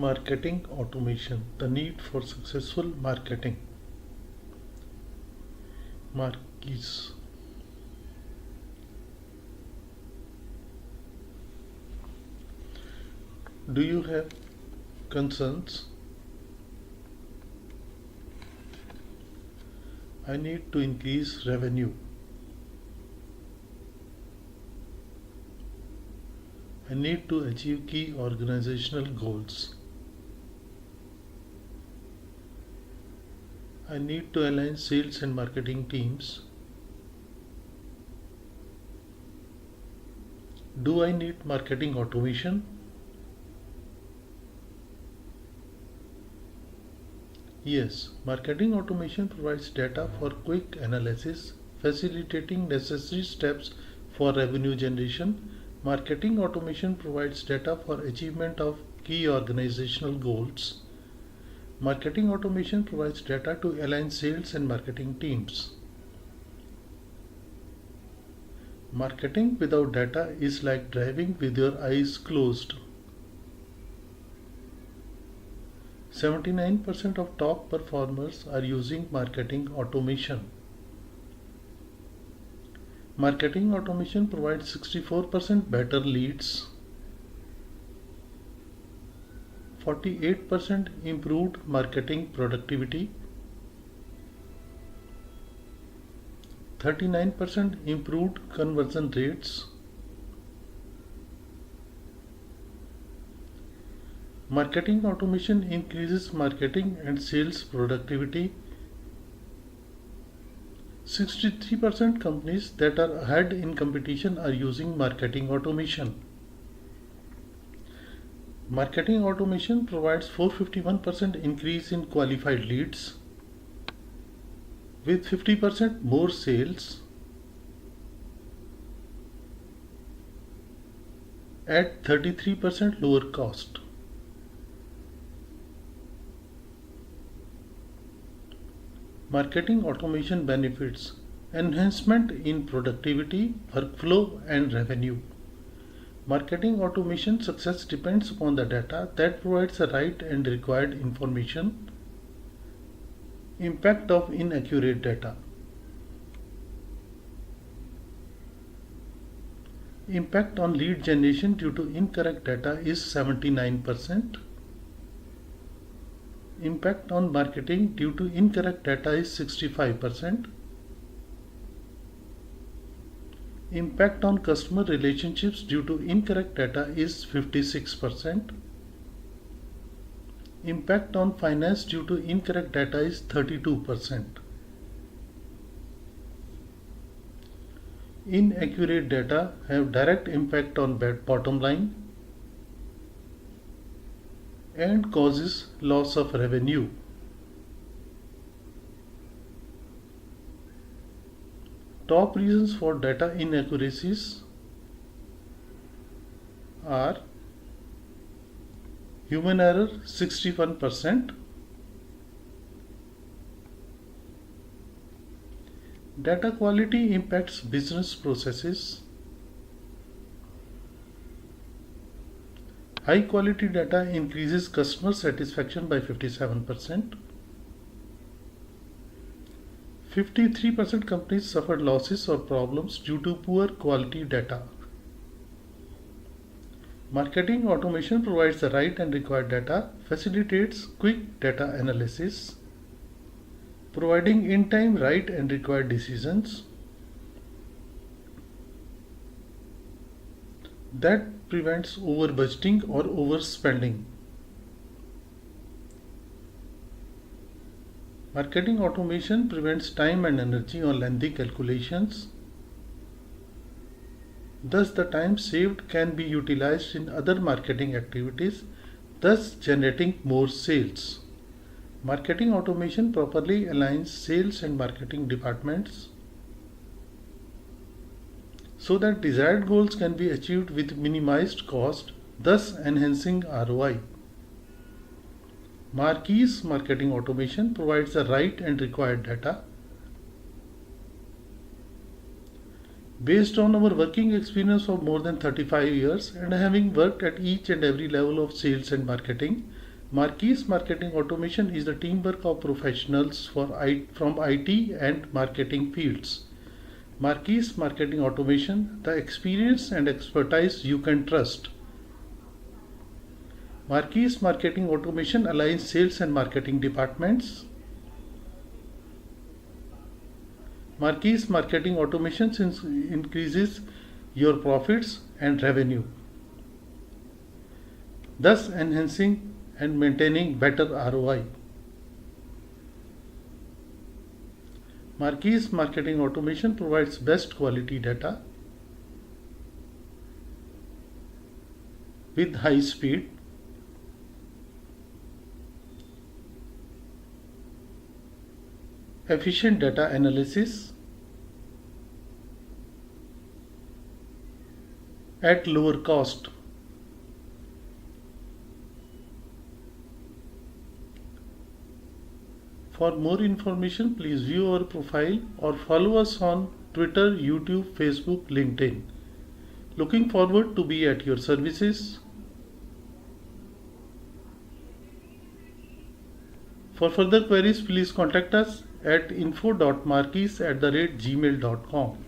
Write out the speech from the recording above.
Marketing automation, the need for successful marketing. Marquis. Do you have concerns? I need to increase revenue. I need to achieve key organizational goals. I need to align sales and marketing teams. Do I need marketing automation? Yes, marketing automation provides data for quick analysis, facilitating necessary steps for revenue generation. Marketing automation provides data for achievement of key organizational goals. Marketing automation provides data to align sales and marketing teams. Marketing without data is like driving with your eyes closed. 79% of top performers are using marketing automation. Marketing automation provides 64% better leads, 48% improved marketing productivity, 39% improved conversion rates. Marketing automation increases marketing and sales productivity. 63% companies that are ahead in competition are using marketing automation. Marketing automation provides 451% increase in qualified leads with 50% more sales at 33% lower cost. Marketing automation benefits: enhancement in productivity, workflow, and revenue. Marketing automation success depends upon the data that provides the right and required information. Impact of inaccurate data. Impact on lead generation due to incorrect data is 79%. Impact on marketing due to incorrect data is 65%. Impact on customer relationships due to incorrect data is 56%. Impact on finance due to incorrect data is 32%. Inaccurate data have direct impact on bottom line and causes loss of revenue. Top reasons for data inaccuracies are: human error 61%, data quality impacts business processes, high quality data increases customer satisfaction by 57%. 53% companies suffered losses or problems due to poor quality data. Marketing automation provides the right and required data, facilitates quick data analysis, providing in time right and required decisions that prevents over budgeting or overspending. Marketing automation prevents time and energy on lengthy calculations. Thus, the time saved can be utilized in other marketing activities, thus generating more sales. Marketing automation properly aligns sales and marketing departments so that desired goals can be achieved with minimized cost, thus enhancing ROI. Marquis marketing automation provides the right and required data. Based on our working experience of more than 35 years and having worked at each and every level of sales and marketing, Marquis Marketing Automation is the teamwork of professionals from IT and marketing fields. Marquis Marketing Automation, the experience and expertise you can trust. Marquis Marketing Automation aligns sales and marketing departments. Marquis Marketing Automation increases your profits and revenue, thus enhancing and maintaining better ROI. Marquis Marketing Automation provides best quality data with high speed, efficient data analysis at lower cost. For more information, please view our profile or follow us on Twitter, YouTube, Facebook, LinkedIn. Looking forward to be at your services. For further queries, please contact us at info.marquis@gmail.com.